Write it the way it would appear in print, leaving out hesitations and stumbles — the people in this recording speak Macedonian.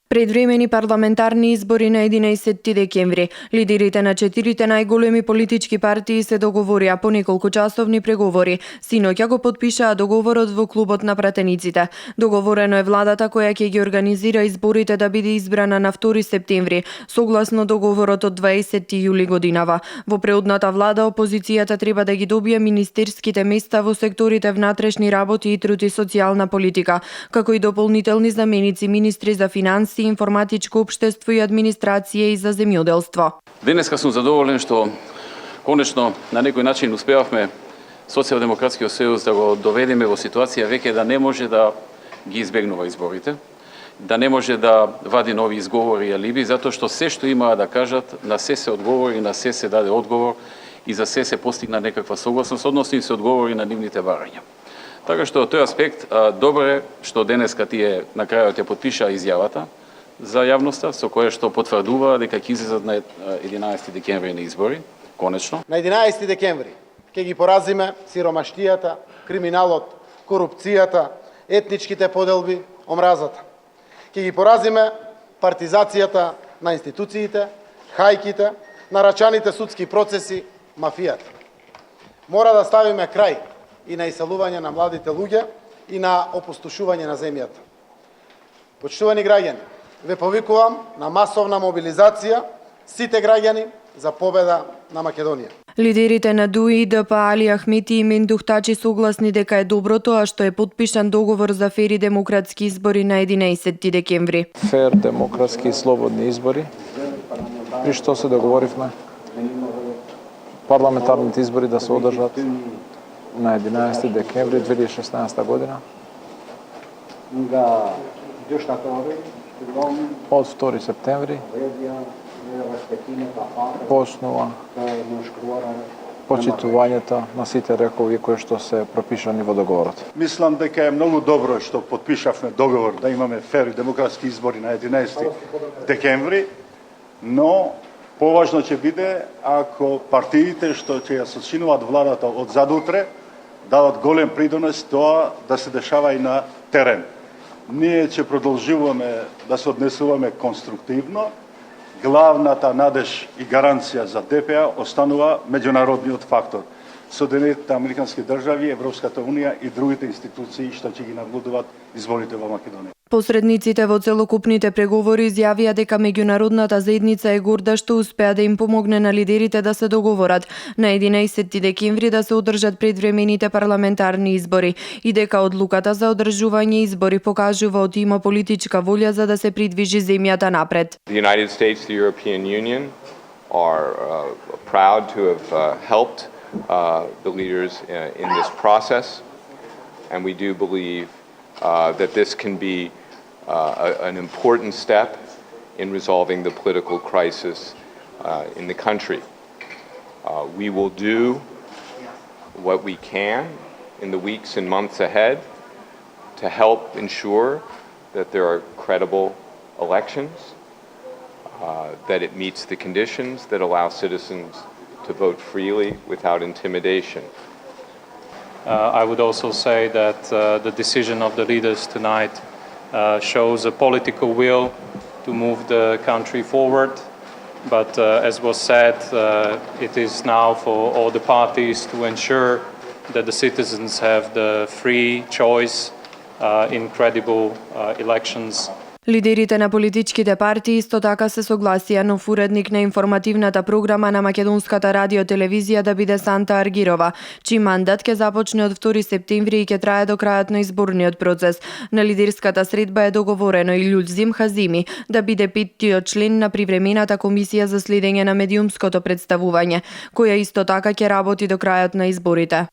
Предвремени парламентарни избори на 11 декември. Лидерите на 4 најголеми политички партии се договорија по неколку часовни преговори. Синоќа го потпишаа договорот во клубот на пратениците. Договорено е владата која ќе ги организира изборите да биде избрана на 2 септември, согласно договорот од 20 јули годинава. Во преодната влада опозицијата треба да ги добие министерските места во секторите внатрешни работи и труд и социјална политика, како и дополнителни заменици министри за финанси, информатичко општество и администрација и за земјоделство. Денеска сум задоволен што конечно на некој начин успеавме Социјалдемократскиот сојуз да го доведеме во ситуација веќе да не може да ги избегнува изборите, да не може да вади нови изговори и алиби, затоа што се што имаа да кажат, на се се одговори, на се се даде одговор и за се се постигна некаква согласност, односно и се одговори на нивните барања. Така што тој аспект добро е што денеска тие на крајот ја потпишаа изјавата за јавноста, со кое што потврдува дека ќе излезат на 11 декември на избори, конечно. На 11 декември ќе ги поразиме сиромаштијата, криминалот, корупцијата, етничките поделби, омразата. Ќе ги поразиме партизацијата на институциите, хајките, нарачаните судски процеси, мафијата. Мора да ставиме крај и на иселување на младите луѓе и на опустошување на земјата. Почитувани граѓани, ве повикувам на масовна мобилизација сите граѓани за победа на Македонија. Лидерите на ДУИ, ДП, Али Ахмети и Мендух Тачи согласни дека е добро тоа што е потпишан договор за фери демократски избори на 11 декември. Фер, демократски и слободни избори. И што се договоривме? Парламентарните избори да се одржат на 11 декември 2016 година. Од 2 септември почнува почитувањето на сите рекови кои што се пропишани во договорот. Мислам дека е многу добро што потпишавме договор да имаме фер демократски избори на 11 декември, но поважно ќе биде ако партиите што ќе ја сочинуваат владата од задутре дават голем придонес тоа да се дешава и на терен. Ние ќе продолжуваме да се однесуваме конструктивно. Главната надеж и гаранција за ДПА останува меѓународниот фактор. Соединетите американски држави, Европската унија и другите институции што ќе ги наблюдуваат изборите во Македонија. Посредниците во целокупните преговори изјавија дека меѓународната заедница е горда што успеа да им помогне на лидерите да се договорат на 11 декември да се одржат предвремените парламентарни избори и дека одлуката за одржување избори покажува од има политичка волја за да се придвижи земјата напред. The United States, the European Union are proud to have helped the leaders in this process, and we do believe that this can be an important step in resolving the political crisis in the country. We will do what we can in the weeks and months ahead to help ensure that there are credible elections, that it meets the conditions that allow citizens to vote freely without intimidation. I would also say that the decision of the leaders tonight shows a political will to move the country forward. But as was said, it is now for all the parties to ensure that the citizens have the free choice in credible elections. Лидерите на политичките партии исто така се согласија нов уредник на информативната програма на македонската радио-телевизија да биде Санта Аргирова, чиј мандат ќе започне од 2 септември и ќе трае до крајот на изборниот процес. На лидерската средба е договорено и Љулзим Хазими да биде 5-тиот член на привремената комисија за следење на медиумското представување, која исто така ќе работи до крајот на изборите.